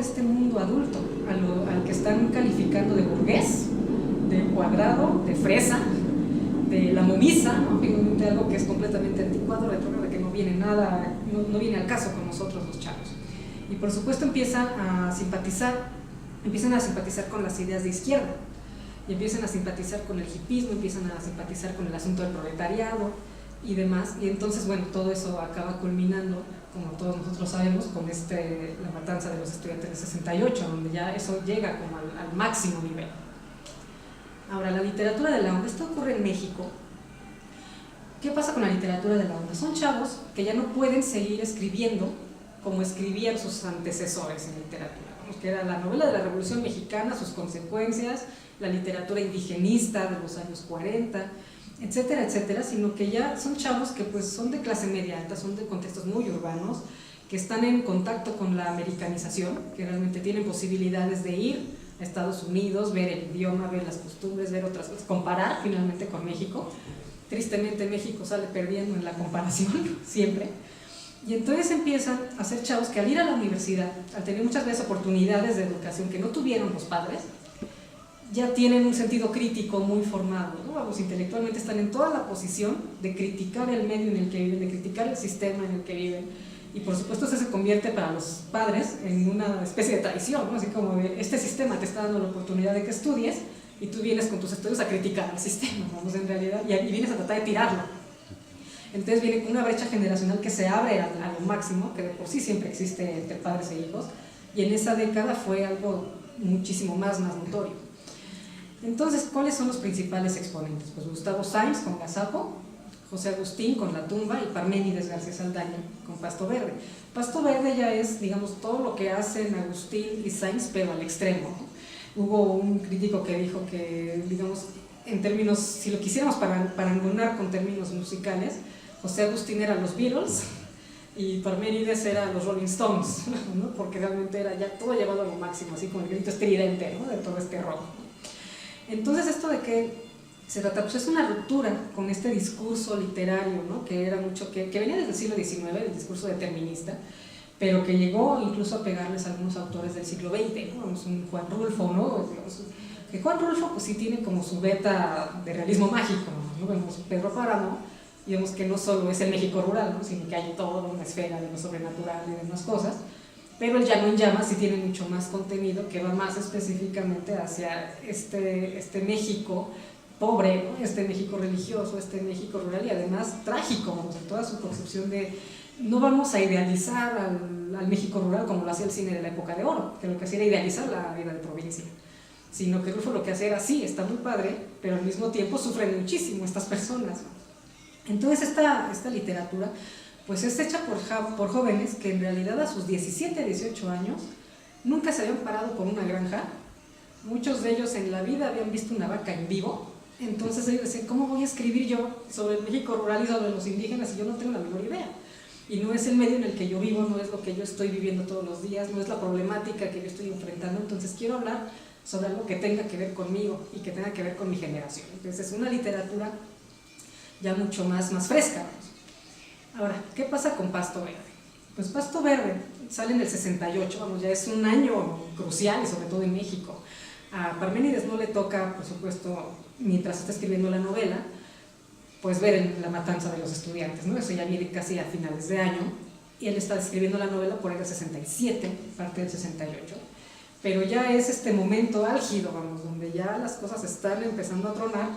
este mundo adulto, al que están calificando de burgués, de cuadrado, de fresa, de la momisa, ¿no? De algo que es completamente anticuado, retrógrado, que no viene nada, no viene al caso con nosotros los chavos. Y por supuesto empiezan a simpatizar con las ideas de izquierda, y empiezan a simpatizar con el hipismo, empiezan a simpatizar con el asunto del proletariado y demás, y entonces, bueno, todo eso acaba culminando, como todos nosotros sabemos, con la matanza de los estudiantes del 68, donde ya eso llega como al máximo nivel. Ahora, la literatura de la onda, esto ocurre en México. ¿Qué pasa con la literatura de la onda? Son chavos que ya no pueden seguir escribiendo como escribían sus antecesores en literatura, que era la novela de la Revolución Mexicana, sus consecuencias, la literatura indigenista de los años 40, etcétera, etcétera, sino que ya son chavos que pues son de clase media alta, son de contextos muy urbanos, que están en contacto con la americanización, que realmente tienen posibilidades de ir a Estados Unidos, ver el idioma, ver las costumbres, ver otras cosas, comparar finalmente con México. Tristemente México sale perdiendo en la comparación, siempre. Y entonces empiezan a ser chavos que al ir a la universidad, al tener muchas veces oportunidades de educación que no tuvieron los padres, ya tienen un sentido crítico muy formado, ¿no? Vamos, intelectualmente están en toda la posición de criticar el medio en el que viven, de criticar el sistema en el que viven, y por supuesto eso se convierte para los padres en una especie de traición, ¿no? Así como de, este sistema te está dando la oportunidad de que estudies, y tú vienes con tus estudios a criticar el sistema, vamos, en realidad, y vienes a tratar de tirarlo. Entonces viene una brecha generacional que se abre a lo máximo, que de por sí siempre existe entre padres e hijos, y en esa década fue algo muchísimo más notorio. Entonces, ¿cuáles son los principales exponentes? Pues Gustavo Sáenz con Gazapo, José Agustín con La tumba y Parménides García Saldaña con Pasto Verde. Pasto Verde ya es, digamos, todo lo que hacen Agustín y Sáenz, pero al extremo, ¿no? Hubo un crítico que dijo que, digamos, en términos, si lo quisiéramos parangonar con términos musicales, José Agustín era los Beatles y Parménides era los Rolling Stones, ¿no? Porque realmente era ya todo llevado a lo máximo, así como el grito estridente, ¿no? De todo este rock. Entonces, ¿esto de qué se trata? Pues es una ruptura con este discurso literario, ¿no? Que era mucho, que venía desde el siglo XIX, el discurso determinista, pero que llegó incluso a pegarles a algunos autores del siglo XX, ¿no? Un Juan Rulfo, ¿no? Que Juan Rulfo pues sí tiene como su beta de realismo mágico, ¿no? Vemos Pedro Páramo, y vemos que no solo es el México rural, ¿no? Sino que hay toda una esfera de lo sobrenatural y demás cosas, pero el Llano en Llamas sí tiene mucho más contenido que va más específicamente hacia este México pobre, ¿no? Este México religioso, este México rural y además trágico, vamos, en toda su concepción de no vamos a idealizar al México rural como lo hacía el cine de la época de oro, que lo que hacía era idealizar la vida de provincia, sino que Rulfo lo que hacía era, sí, está muy padre, pero al mismo tiempo sufren muchísimo estas personas, ¿no? Entonces esta literatura pues es hecha por jóvenes que en realidad a sus 17, 18 años nunca se habían parado por una granja, muchos de ellos en la vida habían visto una vaca en vivo, entonces ellos decían, ¿cómo voy a escribir yo sobre el México rural y sobre los indígenas si yo no tengo la menor idea? Y no es el medio en el que yo vivo, no es lo que yo estoy viviendo todos los días, no es la problemática que yo estoy enfrentando, entonces quiero hablar sobre algo que tenga que ver conmigo y que tenga que ver con mi generación. Entonces es una literatura ya mucho más fresca. Ahora, ¿qué pasa con Pasto Verde? Pues Pasto Verde sale en el 68, vamos, ya es un año crucial, y sobre todo en México. A Parménides no le toca, por supuesto, mientras está escribiendo la novela, pues ver la matanza de los estudiantes, ¿no? Eso ya viene casi a finales de año, y él está escribiendo la novela por ahí del 67, parte del 68, pero ya es este momento álgido, vamos, donde ya las cosas están empezando a tronar,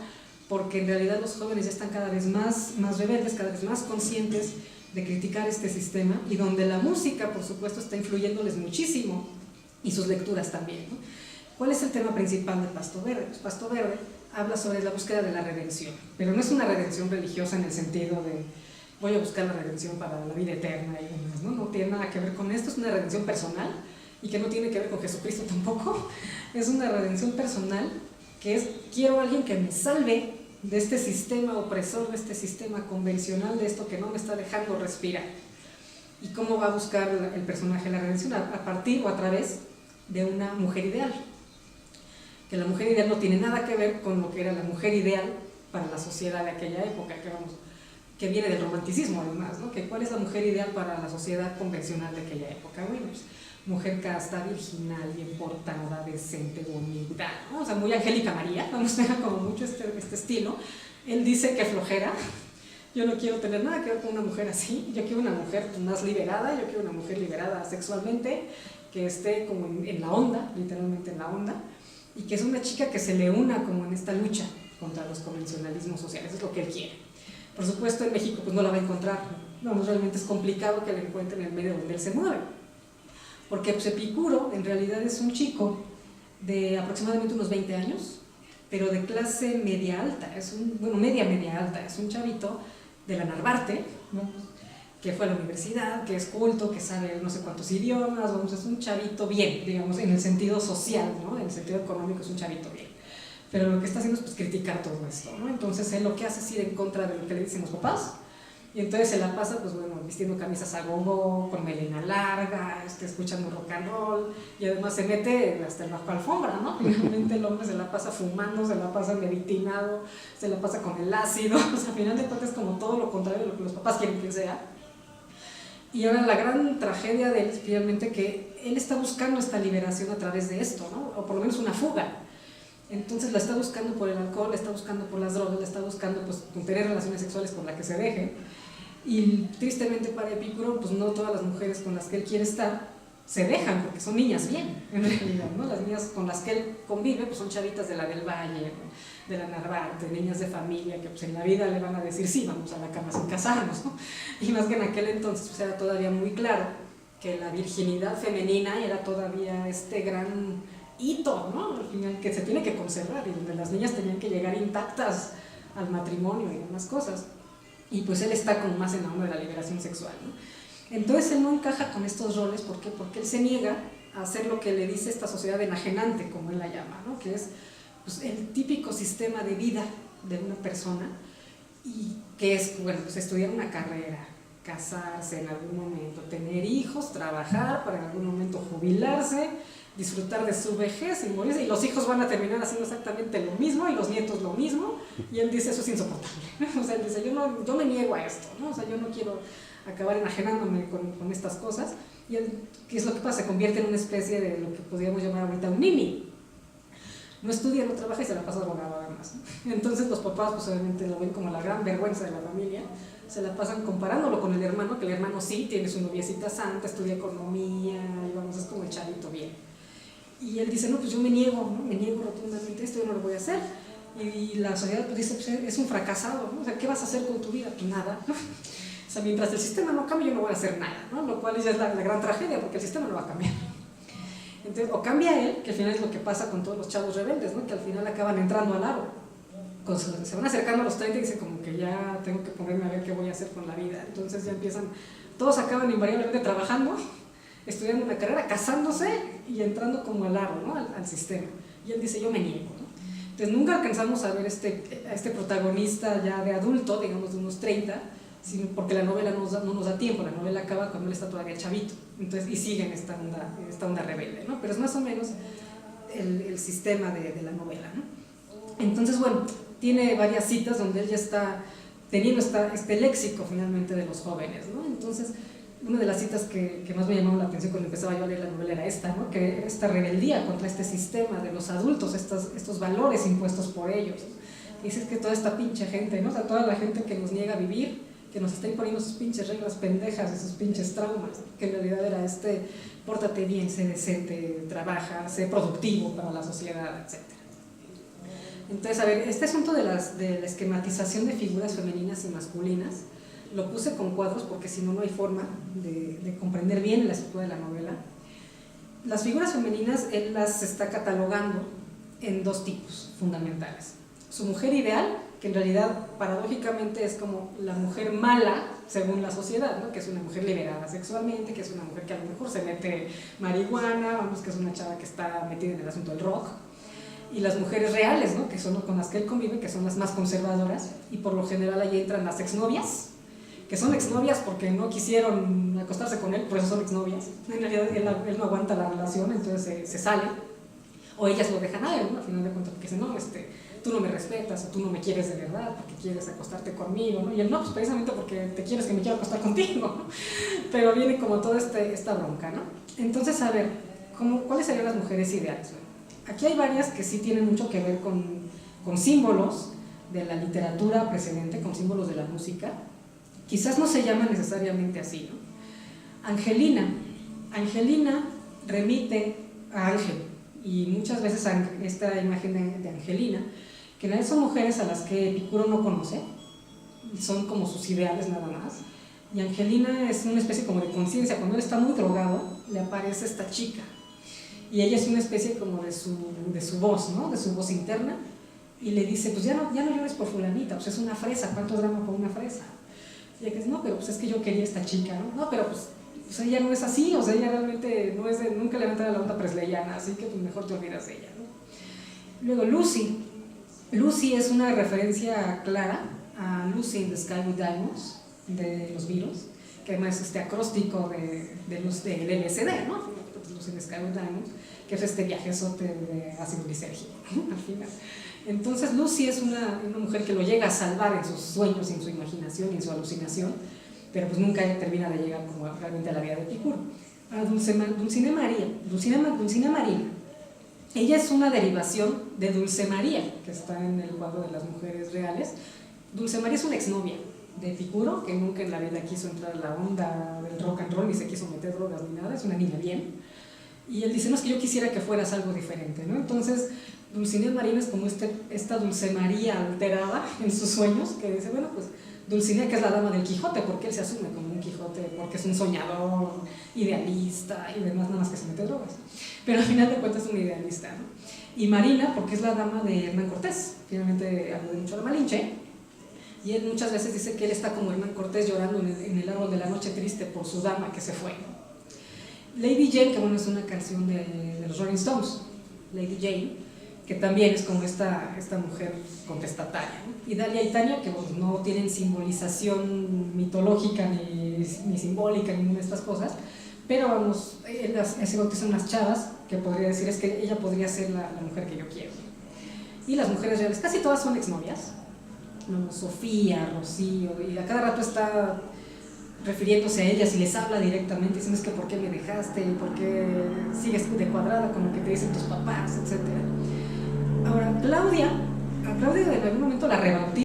porque en realidad los jóvenes ya están cada vez más rebeldes, cada vez más conscientes de criticar este sistema, y donde la música, por supuesto, está influyéndoles muchísimo, y sus lecturas también, ¿no? ¿Cuál es el tema principal de Pasto Verde? Pues Pasto Verde habla sobre la búsqueda de la redención, pero no es una redención religiosa en el sentido de voy a buscar la redención para la vida eterna y demás, ¿no? No tiene nada que ver con esto, es una redención personal, y que no tiene que ver con Jesucristo tampoco, es una redención personal que es, quiero a alguien que me salve de este sistema opresor, de este sistema convencional, de esto que no me está dejando respirar. ¿Y cómo va a buscar el personaje la redención? A partir o a través de una mujer ideal, que la mujer ideal no tiene nada que ver con lo que era la mujer ideal para la sociedad de aquella época, que viene del romanticismo además, ¿no? Que ¿cuál es la mujer ideal para la sociedad convencional de aquella época? Bueno, pues mujer casta, virginal, bien portada, decente, bonita, ¿no? O sea, muy Angélica María, vamos a ver como mucho este estilo. Él dice que flojera, yo no quiero tener nada que ver con una mujer así, yo quiero una mujer más liberada, yo quiero una mujer liberada sexualmente, que esté como en la onda, literalmente en la onda, y que es una chica que se le una como en esta lucha contra los convencionalismos sociales, es lo que él quiere. Por supuesto en México pues no la va a encontrar, no, realmente es complicado que la encuentre en el medio donde él se mueve, porque pues, Epicuro en realidad es un chico de aproximadamente unos 20 años, pero de clase media alta, media alta, es un chavito de la Narvarte, ¿no? Que fue a la universidad, que es culto, que sabe no sé cuántos idiomas, vamos, es un chavito bien, digamos, en el sentido social, ¿no? En el sentido económico es un chavito bien. Pero lo que está haciendo es pues, criticar todo esto, ¿no? Entonces él lo que hace es ir en contra de lo que le dicen los papás, y entonces se la pasa, pues bueno, vistiendo camisas a gogo, con melena larga, escuchando rock and roll, y además se mete hasta el bajo alfombra, ¿no? Finalmente el hombre se la pasa fumando, se la pasa meditinado, se la pasa con el ácido, o sea, al final de cuentas es como todo lo contrario de lo que los papás quieren que sea. Y ahora la gran tragedia de él es finalmente que él está buscando esta liberación a través de esto, ¿no? O por lo menos una fuga. Entonces la está buscando por el alcohol, la está buscando por las drogas, la está buscando pues, con tener relaciones sexuales con la que se deje. Y tristemente para Epicuro, pues no todas las mujeres con las que él quiere estar se dejan, porque son niñas bien, en realidad, ¿no? Las niñas con las que él convive pues son chavitas de la del Valle, ¿no? De la Narvarte, niñas de familia que pues en la vida le van a decir sí, vamos a la cama sin casarnos, ¿no? Y más que en aquel entonces pues era todavía muy claro que la virginidad femenina era todavía este gran hito, ¿no? Al final que se tiene que conservar y donde las niñas tenían que llegar intactas al matrimonio y demás cosas. Y pues él está como más en la onda de la liberación sexual, ¿no? Entonces él no encaja con estos roles, ¿por qué? Porque él se niega a hacer lo que le dice esta sociedad enajenante, como él la llama, ¿no? Que es pues, el típico sistema de vida de una persona, y que es, bueno, pues estudiar una carrera, casarse en algún momento, tener hijos, trabajar para en algún momento jubilarse, disfrutar de su vejez y morirse, y los hijos van a terminar haciendo exactamente lo mismo y los nietos lo mismo, y él dice eso es insoportable. O sea, él dice yo me niego a esto, ¿no? O sea, yo no quiero acabar enajenándome con estas cosas, y él, ¿qué es lo que pasa? Se convierte en una especie de lo que podríamos llamar ahorita un nini. No estudia, no trabaja y se la pasa abogado además, ¿no? Entonces los papás pues obviamente lo ven como la gran vergüenza de la familia, se la pasan comparándolo con el hermano, que el hermano sí tiene su noviecita santa, estudia economía, y vamos, es como el chavito bien. Y él dice, no, pues yo me niego, ¿no? Me niego rotundamente esto, yo no lo voy a hacer. Y la sociedad pues, dice, pues es un fracasado, ¿no? O sea, ¿qué vas a hacer con tu vida? Pues nada, ¿no? O sea, mientras el sistema no cambie, yo no voy a hacer nada, ¿no? Lo cual ya es la gran tragedia, porque el sistema no va a cambiar. Entonces, o cambia él, que al final es lo que pasa con todos los chavos rebeldes, ¿no? Que al final acaban entrando al aro. Cuando se van acercando a los 30 y dicen como que ya tengo que ponerme a ver qué voy a hacer con la vida. Entonces ya empiezan, todos acaban invariablemente trabajando, estudiando una carrera, casándose y entrando como al aro, ¿no? al sistema. Y él dice, yo me niego, ¿no? Entonces nunca alcanzamos a ver a este protagonista ya de adulto, digamos de unos 30, sino porque la novela no nos da tiempo, la novela acaba cuando él está todavía chavito, entonces, y sigue en esta onda rebelde, ¿no? Pero es más o menos el sistema de la novela, ¿no? Entonces, bueno, tiene varias citas donde él ya está teniendo este léxico finalmente de los jóvenes, ¿no? Entonces, una de las citas que más me llamó la atención cuando empezaba yo a leer la novela era esta, ¿no? Que esta rebeldía contra este sistema de los adultos, estos valores impuestos por ellos. Dices que toda esta pinche gente, ¿no? O sea, toda la gente que nos niega a vivir, que nos está imponiendo sus pinches reglas pendejas, esos pinches traumas, que en realidad era pórtate bien, sé decente, trabaja, sé productivo para la sociedad, etc. Entonces, a ver, este asunto de la esquematización de figuras femeninas y masculinas, lo puse con cuadros porque si no, no hay forma de comprender bien la estructura de la novela. Las figuras femeninas, él las está catalogando en dos tipos fundamentales. Su mujer ideal, que en realidad paradójicamente es como la mujer mala según la sociedad, ¿no? Que es una mujer liberada sexualmente, que es una mujer que a lo mejor se mete marihuana, vamos, que es una chava que está metida en el asunto del rock. Y las mujeres reales, ¿no? Que son con las que él convive, que son las más conservadoras, y por lo general ahí entran las exnovias, que son exnovias porque no quisieron acostarse con él, por eso son exnovias. En realidad él no aguanta la relación, entonces se sale, o ellas lo dejan a él, ¿no? Al final de cuentas, porque dicen, no, tú no me respetas o tú no me quieres de verdad porque quieres acostarte conmigo, ¿no? Y él no, pues precisamente porque te quieres que me quiero acostar contigo, ¿no? Pero viene como toda esta bronca, ¿no? Entonces, a ver, ¿cuáles serían las mujeres ideales? Aquí hay varias que sí tienen mucho que ver con símbolos de la literatura precedente, con símbolos de la música. Quizás no se llama necesariamente así, ¿no? Angelina remite a ángel, y muchas veces esta imagen de Angelina, que en realidad son mujeres a las que Epicuro no conoce, son como sus ideales nada más, y Angelina es una especie como de conciencia. Cuando él está muy drogado, le aparece esta chica, y ella es una especie como de su voz, ¿no? De su voz interna, y le dice, pues ya no llores por fulanita, pues es una fresa, ¿cuánto drama por una fresa? Y ella dice, no, pero pues es que yo quería esta chica, ¿no? No, pero pues ella no es así, o sea, ella realmente no es nunca levanta la onda presleyana, así que pues mejor te olvidas de ella, ¿no? Luego Lucy es una referencia clara a Lucy in the Sky with Diamonds de los Beatles, que además es este acróstico del LSD, ¿no? Lucy in the Sky with Diamonds, que es este viajezote de ácido lisérgico, ¿no? Al final. Entonces Lucy es una mujer que lo llega a salvar en sus sueños, en su imaginación y en su alucinación, pero pues nunca termina de llegar como realmente a la vida de Epicuro. A Dulcinea Marina, ella es una derivación de Dulce María, que está en el cuadro de las mujeres reales. Dulce María es una exnovia de Epicuro, que nunca en la vida quiso entrar a la onda del rock and roll, ni se quiso meter drogas ni nada, es una niña bien. Y él dice, no, es que yo quisiera que fueras algo diferente, ¿no? Entonces Dulcinea Marina es como esta Dulce María alterada en sus sueños, que dice, bueno, pues Dulcinea, que es la dama del Quijote, porque él se asume como un Quijote, porque es un soñador, idealista y demás, nada más que se mete drogas. Pero al final de cuentas es un idealista, ¿no? Y Marina, porque es la dama de Hernán Cortés, finalmente habló de mucho la Malinche, y él muchas veces dice que él está como Hernán Cortés llorando en el árbol de la noche triste por su dama que se fue, ¿no? Lady Jane, que bueno, es una canción de los Rolling Stones, Lady Jane, que también es como esta mujer contestataria, ¿no? Y Dalia y Tania, que bueno, no tienen simbolización mitológica ni simbólica, ninguna de estas cosas, pero vamos, ese bautizo son unas chavas que podría decir, es que ella podría ser la mujer que yo quiero. Y las mujeres reales, casi todas son exnovias, ¿no? Sofía, Rocío, y a cada rato está refiriéndose a ellas y les habla directamente, diciendo, es que ¿por qué me dejaste? ¿Por qué sigues de cuadrada con lo que te dicen tus papás? Etcétera. Ahora, a Claudia en algún momento la rebautiza